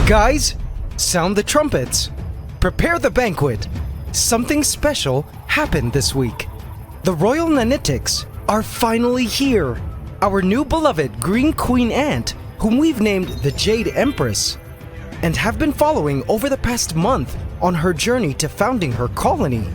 Guys, sound the trumpets. Prepare the banquet. Something special happened this week. The royal nanitics are finally here. Our new beloved Green Queen Ant, whom we've named the Jade Empress, and have been following over the past month on her journey to founding her colony,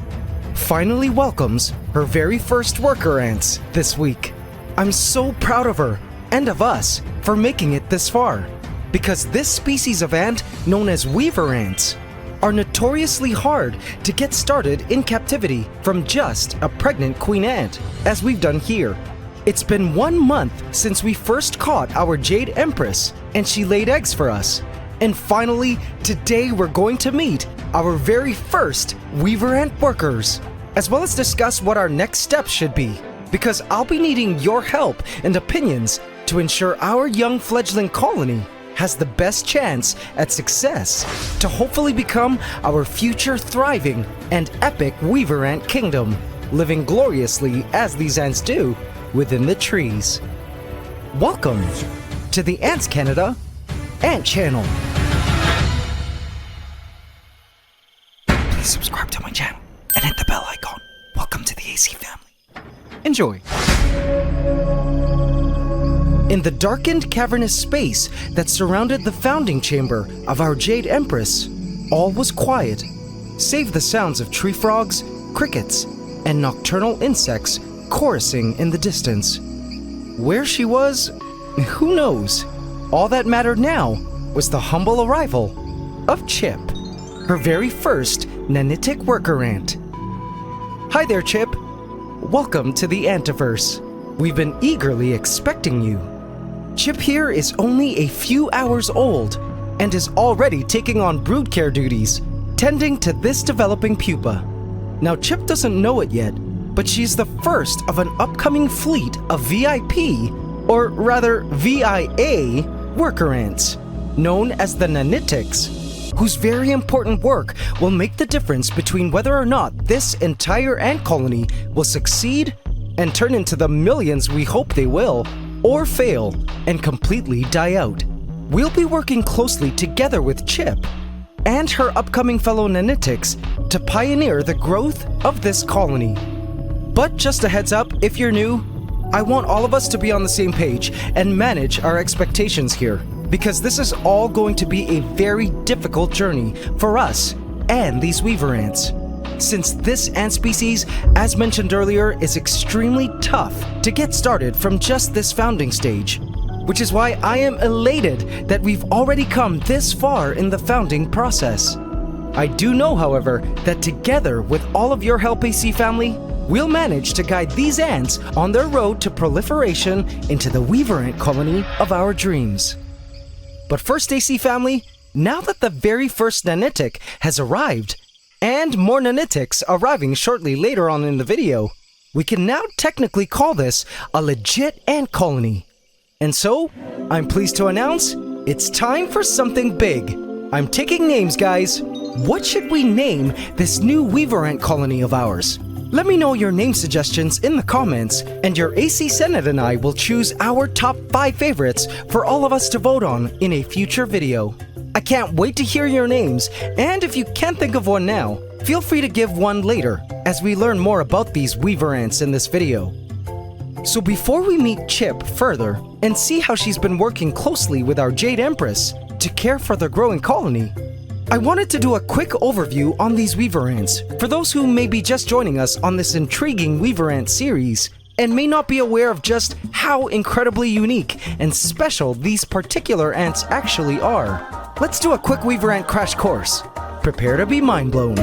finally welcomes her very first worker ants this week. I'm so proud of her and of us for making it this far, because this species of ant, known as weaver ants, are notoriously hard to get started in captivity from just a pregnant queen ant, as we've done here. It's been 1 month since we first caught our Jade Empress, and she laid eggs for us. And finally, today we're going to meet our very first weaver ant workers, as well as discuss what our next steps should be, because I'll be needing your help and opinions to ensure our young fledgling colony has the best chance at success to hopefully become our future thriving and epic weaver ant kingdom, living gloriously as these ants do within the trees. Welcome to the Ants Canada Ant Channel. Please subscribe to my channel and hit the bell icon. Welcome to the AC family. Enjoy. In the darkened cavernous space that surrounded the founding chamber of our Jade Empress, all was quiet, save the sounds of tree frogs, crickets, and nocturnal insects chorusing in the distance. Where she was, who knows? All that mattered now was the humble arrival of Chip, her very first nanitic worker ant. Hi there, Chip. Welcome to the Antiverse. We've been eagerly expecting you. Chip here is only a few hours old and is already taking on brood care duties, tending to this developing pupa. Now, Chip doesn't know it yet, but she's the first of an upcoming fleet of VIP, or rather VIA, worker ants, known as the nanitics, whose very important work will make the difference between whether or not this entire ant colony will succeed and turn into the millions we hope they will, or fail and completely die out. We'll be working closely together with Chip and her upcoming fellow nanitics to pioneer the growth of this colony. But just a heads up, if you're new, I want all of us to be on the same page and manage our expectations here, because this is all going to be a very difficult journey for us and these weaver ants, since this ant species, as mentioned earlier, is extremely tough to get started from just this founding stage, which is why I am elated that we've already come this far in the founding process. I do know, however, that together with all of your help, AC family, we'll manage to guide these ants on their road to proliferation into the weaver ant colony of our dreams. But first, AC family, now that the very first nanitic has arrived, and more nanitics arriving shortly later on in the video, we can now technically call this a legit ant colony. And so, I'm pleased to announce, it's time for something big. I'm taking names, guys. What should we name this new weaver ant colony of ours? Let me know your name suggestions in the comments, and your AC Senate and I will choose our top 5 favorites for all of us to vote on in a future video. I can't wait to hear your names, and if you can't think of one now, feel free to give one later as we learn more about these weaver ants in this video. So before we meet Chip further and see how she's been working closely with our Jade Empress to care for the growing colony, I wanted to do a quick overview on these weaver ants for those who may be just joining us on this intriguing weaver ant series and may not be aware of just how incredibly unique and special these particular ants actually are. Let's do a quick weaver ant crash course. Prepare to be mind blown.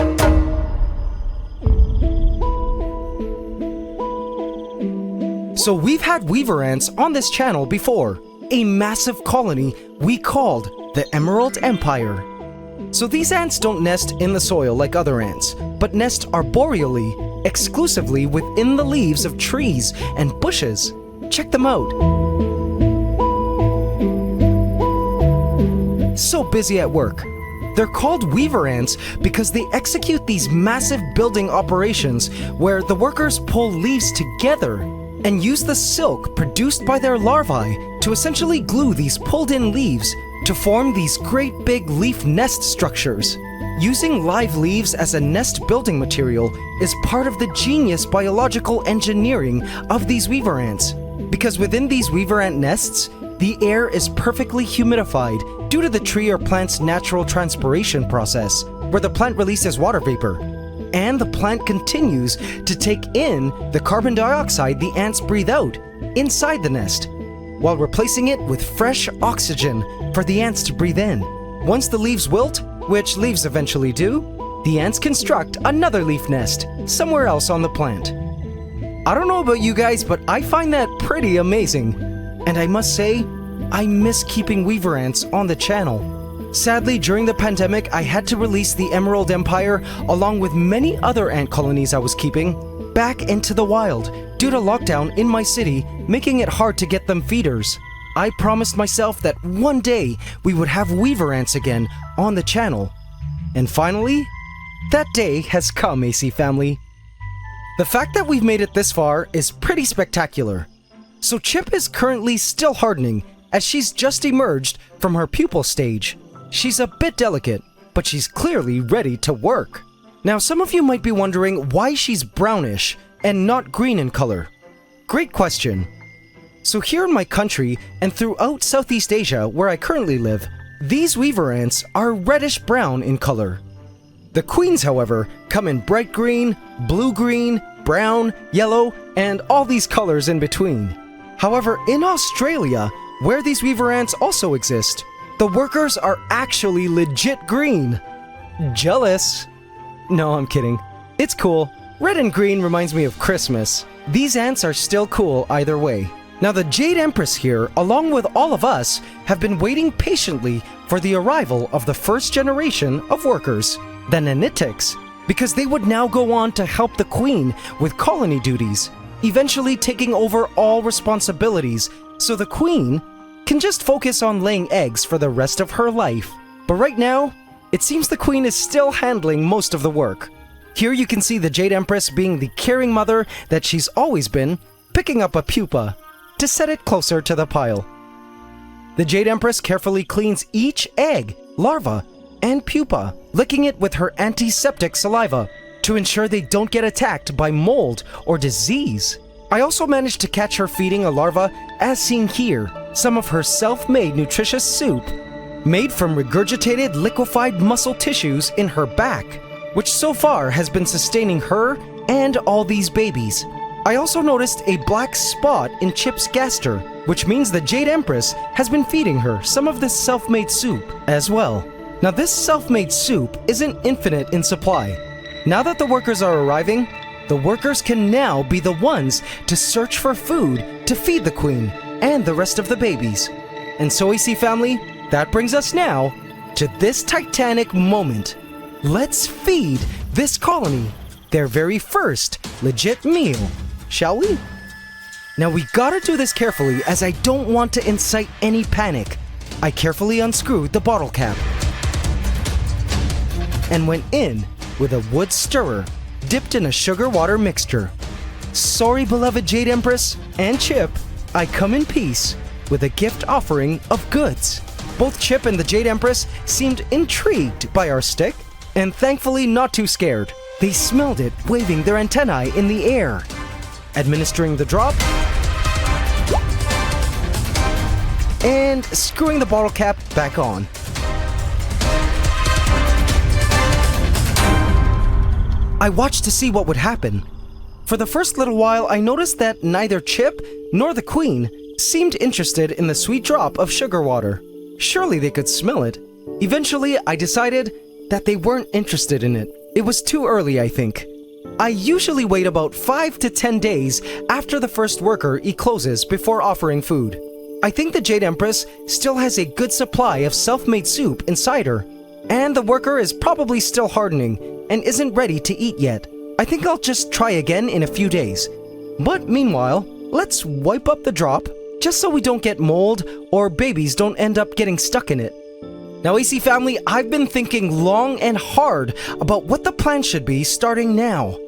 So we've had weaver ants on this channel before, a massive colony we called the Emerald Empire. So these ants don't nest in the soil like other ants, but nest arboreally, exclusively within the leaves of trees and bushes. Check them out. So busy at work. They're called weaver ants because they execute these massive building operations where the workers pull leaves together and use the silk produced by their larvae to essentially glue these pulled-in leaves to form these great big leaf nest structures. Using live leaves as a nest building material is part of the genius biological engineering of these weaver ants, because within these weaver ant nests, the air is perfectly humidified due to the tree or plant's natural transpiration process, where the plant releases water vapor, and the plant continues to take in the carbon dioxide the ants breathe out inside the nest, while replacing it with fresh oxygen for the ants to breathe in. Once the leaves wilt, which leaves eventually do, the ants construct another leaf nest somewhere else on the plant. I don't know about you guys, but I find that pretty amazing. And I must say, I miss keeping weaver ants on the channel. Sadly, during the pandemic, I had to release the Emerald Empire along with many other ant colonies I was keeping back into the wild due to lockdown in my city, making it hard to get them feeders. I promised myself that one day we would have weaver ants again on the channel. And finally, that day has come, AC family. The fact that we've made it this far is pretty spectacular. So Chip is currently still hardening as she's just emerged from her pupal stage. She's a bit delicate, but she's clearly ready to work. Now, some of you might be wondering why she's brownish and not green in color. Great question. So here in my country and throughout Southeast Asia, where I currently live, these weaver ants are reddish-brown in color. The queens, however, come in bright green, blue-green, brown, yellow, and all these colors in between. However, in Australia, where these weaver ants also exist, the workers are actually legit green. Jealous? No, I'm kidding. It's cool. Red and green reminds me of Christmas. These ants are still cool either way. Now the Jade Empress here, along with all of us, have been waiting patiently for the arrival of the first generation of workers, the Nanitics, because they would now go on to help the Queen with colony duties, eventually taking over all responsibilities so the Queen can just focus on laying eggs for the rest of her life. But right now, it seems the Queen is still handling most of the work. Here you can see the Jade Empress being the caring mother that she's always been, picking up a pupa to set it closer to the pile. The Jade Empress carefully cleans each egg, larva, and pupa, licking it with her antiseptic saliva to ensure they don't get attacked by mold or disease. I also managed to catch her feeding a larva, as seen here, some of her self-made nutritious soup, made from regurgitated liquefied muscle tissues in her back, which so far has been sustaining her and all these babies. I also noticed a black spot in Chip's gaster, which means the Jade Empress has been feeding her some of this self-made soup as well. Now this self-made soup isn't infinite in supply. Now that the workers are arriving, the workers can now be the ones to search for food to feed the Queen and the rest of the babies. And so AC family, that brings us now to this titanic moment. Let's feed this colony their very first legit meal, shall we? Now we gotta do this carefully as I don't want to incite any panic. I carefully unscrewed the bottle cap and went in with a wood stirrer dipped in a sugar water mixture. Sorry, beloved Jade Empress and Chip, I come in peace with a gift offering of goods. Both Chip and the Jade Empress seemed intrigued by our stick and thankfully not too scared. They smelled it waving their antennae in the air. Administering the drop and screwing the bottle cap back on. I watched to see what would happen. For the first little while, I noticed that neither Chip nor the Queen seemed interested in the sweet drop of sugar water. Surely they could smell it. Eventually, I decided that they weren't interested in it. It was too early, I think. I usually wait about 5 to 10 days after the first worker ecloses before offering food. I think the Jade Empress still has a good supply of self-made soup inside her, and the worker is probably still hardening and isn't ready to eat yet. I think I'll just try again in a few days. But meanwhile, let's wipe up the drop just so we don't get mold or babies don't end up getting stuck in it. Now AC family, I've been thinking long and hard about what the plan should be starting now.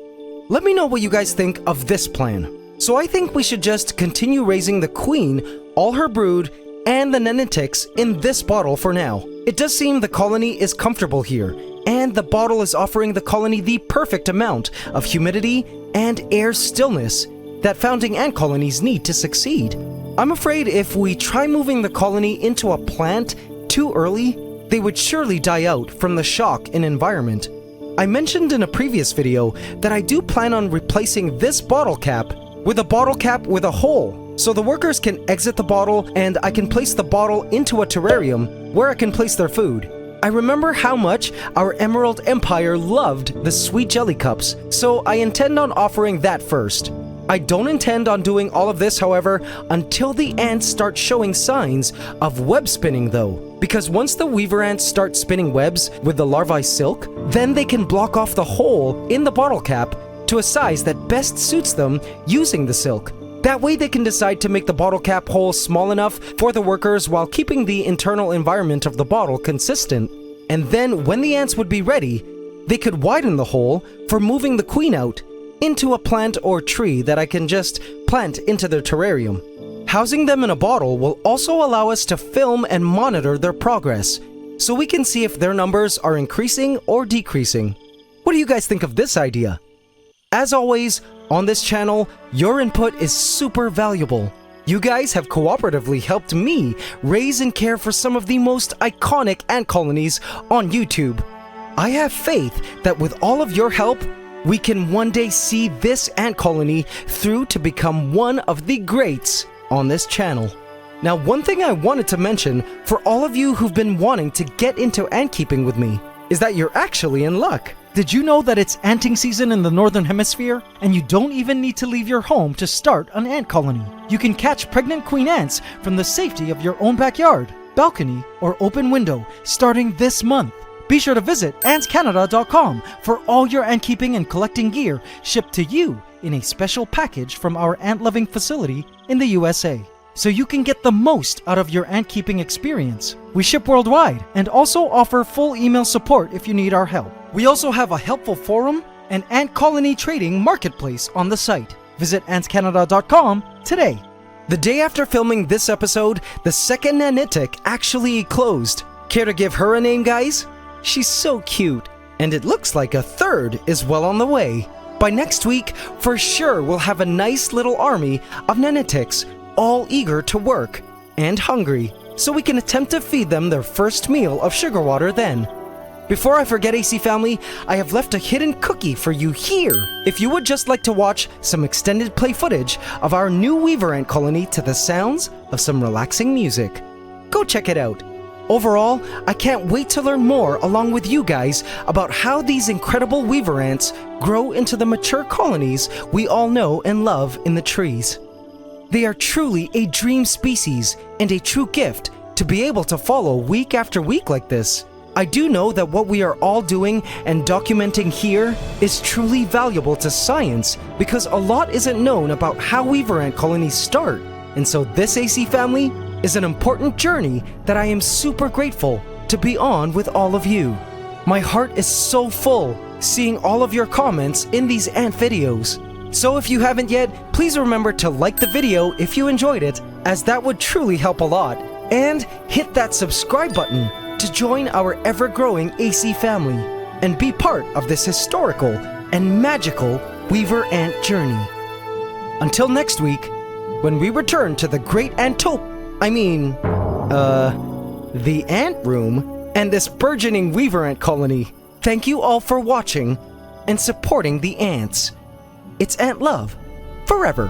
Let me know what you guys think of this plan. So I think we should just continue raising the Queen all her brood and the nenetics in this bottle for now. It does seem the colony is comfortable here, and the bottle is offering the colony the perfect amount of humidity and air stillness that founding ant colonies need to succeed. I'm afraid if we try moving the colony into a plant too early, they would surely die out from the shock in environment. I mentioned in a previous video that I do plan on replacing this bottle cap with a bottle cap with a hole, so the workers can exit the bottle and I can place the bottle into a terrarium where I can place their food. I remember how much our Emerald Empire loved the sweet jelly cups, so I intend on offering that first. I don't intend on doing all of this, however, until the ants start showing signs of web spinning though, because once the weaver ants start spinning webs with the larvae silk, then they can block off the hole in the bottle cap to a size that best suits them using the silk. That way they can decide to make the bottle cap hole small enough for the workers while keeping the internal environment of the bottle consistent. And then when the ants would be ready, they could widen the hole for moving the queen out into a plant or tree that I can just plant into their terrarium. Housing them in a bottle will also allow us to film and monitor their progress, so we can see if their numbers are increasing or decreasing. What do you guys think of this idea? As always, on this channel, your input is super valuable. You guys have cooperatively helped me raise and care for some of the most iconic ant colonies on YouTube. I have faith that with all of your help, we can one day see this ant colony through to become one of the greats on this channel. Now, one thing I wanted to mention for all of you who've been wanting to get into ant keeping with me is that you're actually in luck. Did you know that it's anting season in the Northern Hemisphere and you don't even need to leave your home to start an ant colony? You can catch pregnant queen ants from the safety of your own backyard, balcony, or open window starting this month. Be sure to visit antscanada.com for all your ant keeping and collecting gear shipped to you in a special package from our ant-loving facility in the USA, so you can get the most out of your ant keeping experience. We ship worldwide and also offer full email support if you need our help. We also have a helpful forum and ant colony trading marketplace on the site. Visit antscanada.com today. The day after filming this episode, the second nenitic actually closed. Care to give her a name, guys? She's so cute. And it looks like a third is well on the way. By next week, for sure we'll have a nice little army of nenetics, all eager to work and hungry, so we can attempt to feed them their first meal of sugar water then. Before I forget, AC family, I have left a hidden cookie for you here. If you would just like to watch some extended play footage of our new weaver ant colony to the sounds of some relaxing music, go check it out. Overall, I can't wait to learn more along with you guys about how these incredible weaver ants grow into the mature colonies we all know and love in the trees. They are truly a dream species and a true gift to be able to follow week after week like this. I do know that what we are all doing and documenting here is truly valuable to science because a lot isn't known about how weaver ant colonies start. And so this AC family is an important journey that I am super grateful to be on with all of you. My heart is so full seeing all of your comments in these ant videos. So if you haven't yet, please remember to like the video if you enjoyed it, as that would truly help a lot. And hit that subscribe button to join our ever-growing AC family and be part of this historical and magical weaver ant journey. Until next week, when we return to the great the ant room and this burgeoning weaver ant colony. Thank you all for watching and supporting the ants. It's Ant Love forever.